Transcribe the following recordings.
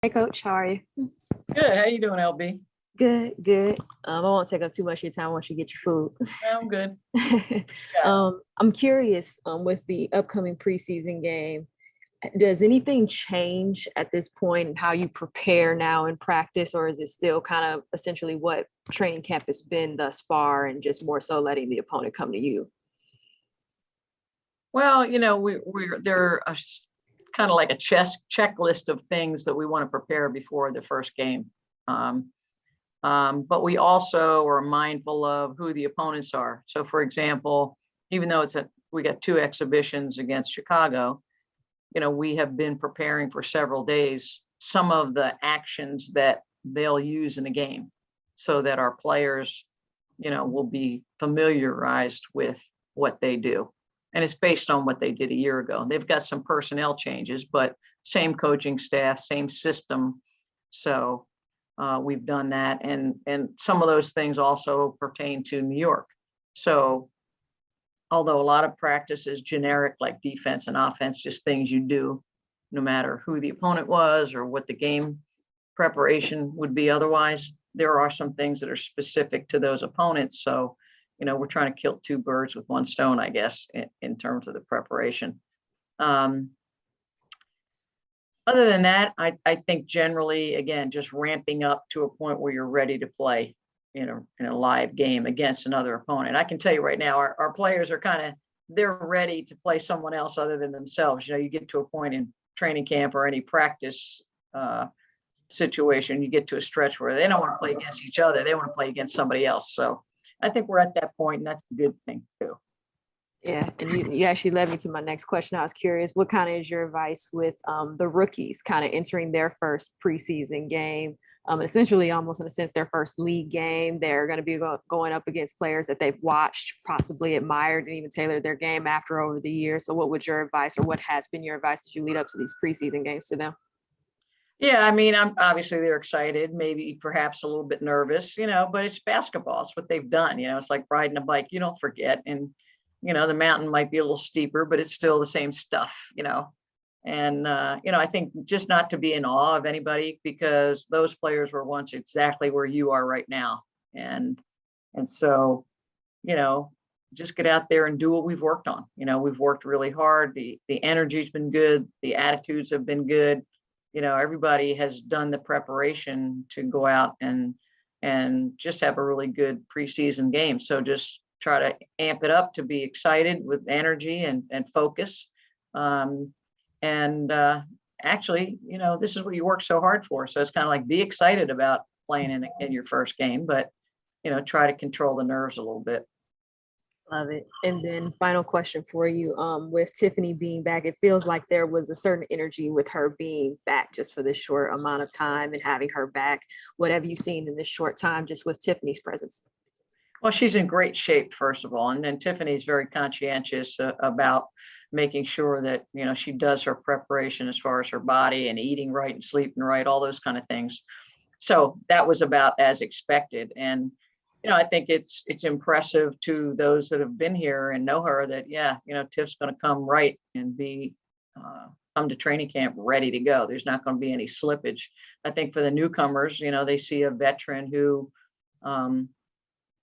Hey Coach, how are you? Good. How you doing, LB? Good, good. I won't take up too much of your time once you get your I'm good. food. Yeah. I'm curious, with the upcoming preseason game, does anything change at this point in how you prepare now in practice, or is it still kind of essentially what training camp has been thus far and just more so letting the opponent come to you? Well, we're there are kind of like a checklist of things that we want to prepare before the first game. Um, but we also are mindful of who the opponents are. So, for example, even though we got two exhibitions against Chicago, we have been preparing for several days some of the actions that they'll use in a game, so that our players, will be familiarized with what they do. And it's based on what they did a year ago. They've got some personnel changes, but same coaching staff, same system. So we've done that, and some of those things also pertain to New York. So although a lot of practice is generic, like defense and offense, just things you do, no matter who the opponent was or what the game preparation would be otherwise, there are some things that are specific to those opponents. So, we're trying to kill two birds with one stone, I guess, in terms of the preparation. Um, Other than that, I think generally, again, just ramping up to a point where you're ready to play in a live game against another opponent. I can tell you right now, our players are they're ready to play someone else other than themselves. You get to a point in training camp or any practice situation, you get to a stretch where they don't want to play against each other. They want to play against somebody else. So I think we're at that point, and that's a good thing too. Yeah, and you actually led me to my next question. I was curious, what kind of is your advice with the rookies kind of entering their first preseason game? Essentially, almost in a sense, their first league game. They're going to be going up against players that they've watched, possibly admired, and even tailored their game after over the years. So, what would your advice, or what has been your advice as you lead up to these preseason games to them? Yeah, I mean, I'm obviously they're excited, maybe perhaps a little bit nervous, but it's basketball. It's what they've done. It's like riding a bike. You don't forget. And, the mountain might be a little steeper, but it's still the same stuff. And, I think just not to be in awe of anybody, because those players were once exactly where you are right now. And so, you know, just get out there and do what we've worked on. We've worked really hard. The energy's been good. The attitudes have been good. Everybody has done the preparation to go out and just have a really good preseason game. So just try to amp it up to be excited with energy and focus. Um, and Actually, this is what you work so hard for. So it's kind of like, be excited about playing in your first game, but try to control the nerves a little bit. Love it. And then final question for you. With Tiffany being back, it feels like there was a certain energy with her being back just for this short amount of time and having her back. What have you seen in this short time just with Tiffany's presence? Well, she's in great shape, first of all, and then Tiffany's very conscientious about making sure that she does her preparation as far as her body and eating right and sleeping right, all those kind of things. So that was about as expected. And I think it's impressive to those that have been here and know her that, yeah, Tiff's going to come right and be come to training camp ready to go. There's not going to be any slippage. I think for the newcomers, they see a veteran who um,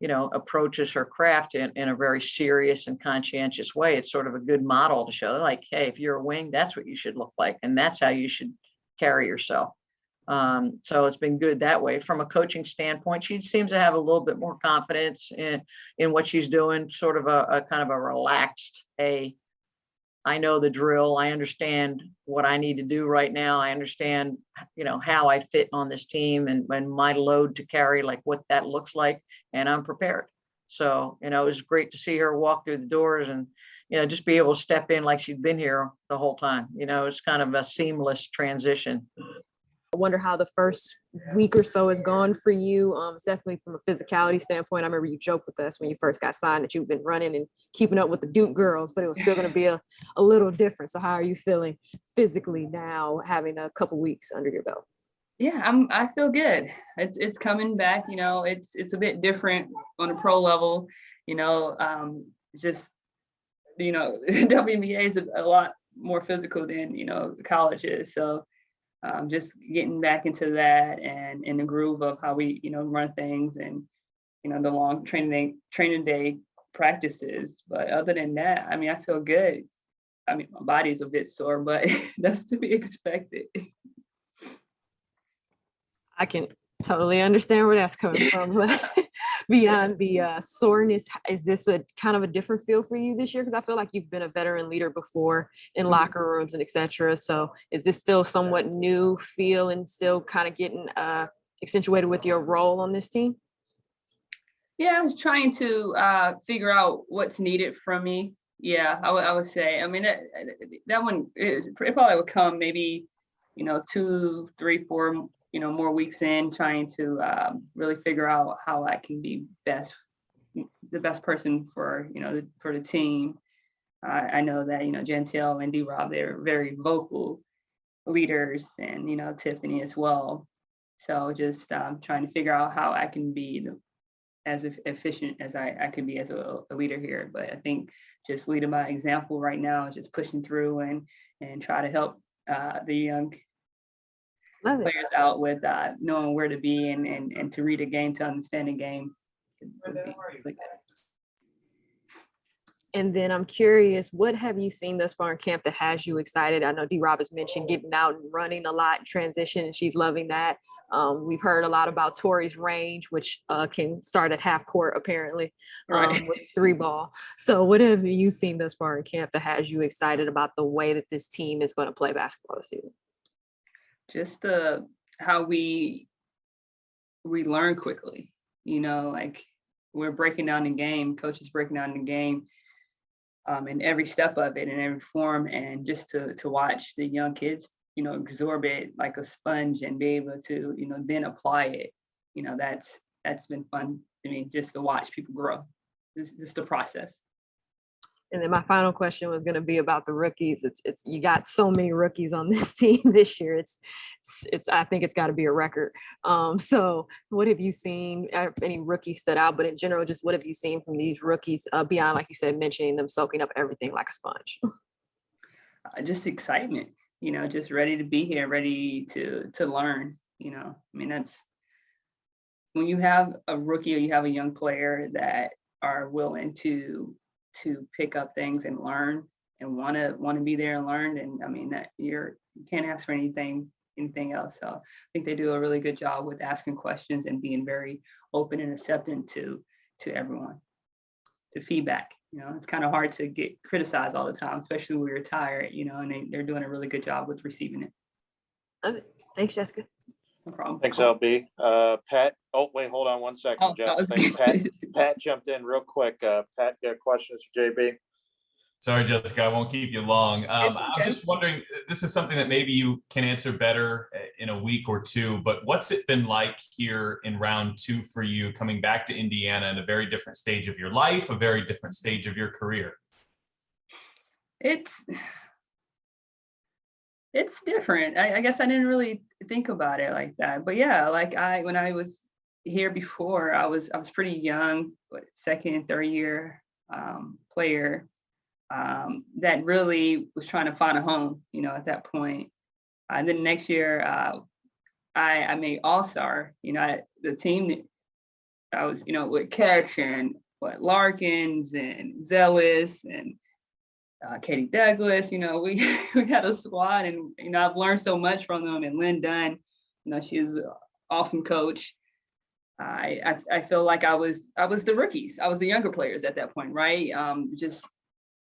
approaches her craft in a very serious and conscientious way. It's sort of a good model to show, like, hey, if you're a wing, that's what you should look like, and that's how you should carry yourself. So it's been good that way. From a coaching standpoint, she seems to have a little bit more confidence in what she's doing, sort of a kind of a relaxed, hey, I know the drill. I understand what I need to do right now. I understand, how I fit on this team and my load to carry, like what that looks like, and I'm prepared. So, it was great to see her walk through the doors and, just be able to step in like she'd been here the whole time. It's kind of a seamless transition. I wonder how the first week or so has gone for you. It's definitely from a physicality standpoint. I remember you joked with us when you first got signed that you've been running and keeping up with the Duke girls, but it was still going to be a little different. So how are you feeling physically now, having a couple weeks under your belt? Yeah, I feel good. It's coming back. It's a bit different on a pro level. Just WNBA is a lot more physical than college is. So just getting back into that and in the groove of how we, run things and, the long training day practices. But other than that, I mean, I feel good. I mean, my body's a bit sore, but that's to be expected. I can totally understand where that's coming from. But beyond the soreness, is this a kind of a different feel for you this year? Because I feel like you've been a veteran leader before in locker rooms and etc. So is this still somewhat new feel and still kind of getting accentuated with your role on this team? Yeah, I was trying to figure out what's needed from me. Yeah, I would say. I mean, that one it probably would come maybe, 2, 3, 4, more weeks in, trying to really figure out how I can be the best person for for the team. I know that Gentile and D-Rob, they're very vocal leaders, and Tiffany as well. So just trying to figure out how I can be as efficient as I can be as a leader here. But I think just leading by example right now is just pushing through and try to help the young players out with knowing where to be and to read a game, to understand a game. And then I'm curious, what have you seen thus far in camp that has you excited? I know D-Rob has mentioned getting out and running a lot in transition, and she's loving that. We've heard a lot about Tori's range, which can start at half court apparently, Right. with 3-ball. So what have you seen thus far in camp that has you excited about the way that this team is going to play basketball this season? Just how we learn quickly, like we're breaking down the game, coaches breaking down the game, in every step of it, in every form, and just to watch the young kids, absorb it like a sponge and be able to, then apply it. That's been fun to me, just to watch people grow. Just the process. And then my final question was going to be about the rookies. It's you got so many rookies on this team this year. It's I think it's got to be a record. So what have you seen? Any rookies stood out, but in general, just what have you seen from these rookies beyond, like you said, mentioning them soaking up everything like a sponge? Just excitement, just ready to be here, ready to learn. I mean, that's when you have a rookie or you have a young player that are willing to pick up things and learn and want to be there and learn. And I mean, that you can't ask for anything else. So I think they do a really good job with asking questions and being very open and accepting to everyone, to feedback. It's kind of hard to get criticized all the time, especially when we're tired, and they're doing a really good job with receiving it. Okay. Thanks, Jessica. No problem. Thanks, LB. Pat. Oh, wait, hold on one second, Jess. Pat jumped in real quick. Pat, got questions for JB? Sorry, Jessica, I won't keep you long. Okay. I'm just wondering, this is something that maybe you can answer better in a week or two, but what's it been like here in round 2 for you, coming back to Indiana in a very different stage of your life, a very different stage of your career? It's different. I guess I didn't really think about it like that. But yeah, like when I was here before, I was pretty young, second and third year player that really was trying to find a home, at that point. And then next year, I made All-Star. The team that I was, with Catch and Larkins and Zealous and Katie Douglas, we had a squad, and I've learned so much from them. And Lynn Dunn, she's an awesome coach. I feel like I was the rookies. I was the younger players at that point, right? Just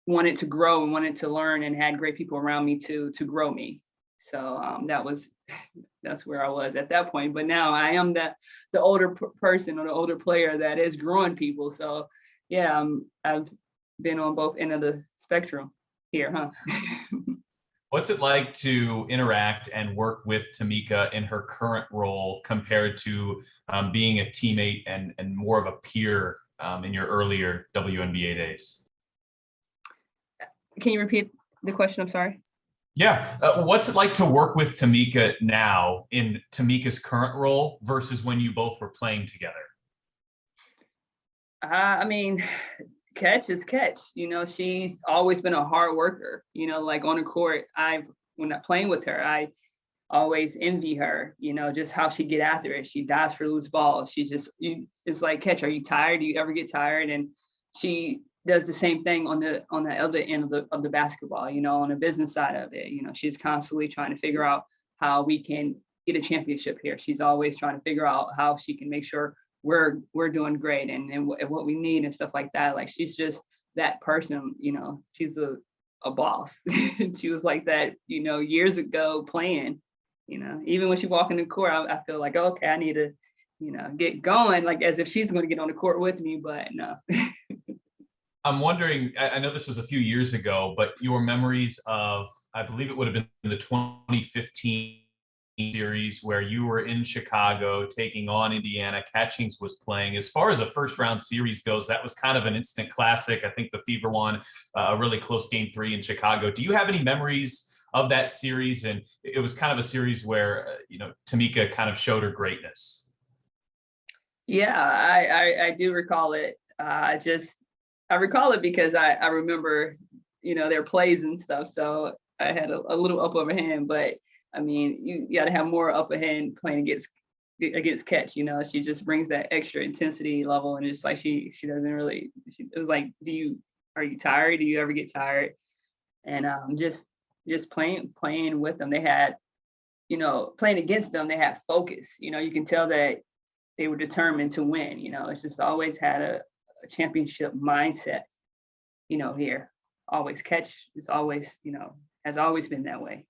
wanted to grow and wanted to learn, and had great people around me to grow me. So that's where I was at that point. But now I am the older person or the older player that is growing people. So yeah, I've been on both ends of the spectrum here, huh? What's it like to interact and work with Tamika in her current role compared to being a teammate and more of a peer in your earlier WNBA days? Can you repeat the question? I'm sorry. Yeah. What's it like to work with Tamika now in Tamika's current role versus when you both were playing together? I mean, Catch is Catch. She's always been a hard worker. Like on the court, when I'm playing with her, always envy her, just how she get after it. She dives for loose balls. It's like, catch, are you tired? Do you ever get tired? And she does the same thing on the other end of the basketball, on the business side of it. She's constantly trying to figure out how we can get a championship here. She's always trying to figure out how she can make sure we're doing great and what we need and stuff like that. Like, she's just that person, she's a boss. She was like that, years ago playing, even when she walked in the court, I feel like, okay, I need to, get going, like as if she's going to get on the court with me, but no. I'm wondering, I know this was a few years ago, but your memories of, I believe it would have been the 2015 series where you were in Chicago taking on Indiana. Catchings was playing. As far as a first round series goes, that was kind of an instant classic. I think the Fever won a really close game 3 in Chicago. Do you have any memories of that series? And it was kind of a series where, Tamika kind of showed her greatness. Yeah, I do recall it. I recall it because I remember, their plays and stuff. So I had a little upper hand, but I mean, you got to have more upper hand playing against Catch. She just brings that extra intensity level, and it's like she doesn't really. It was like, are you tired? Do you ever get tired? And just playing with them. They had, playing against them, they had focus. You can tell that they were determined to win. It's just always had a championship mindset. Here, always Catch is always, has always been that way.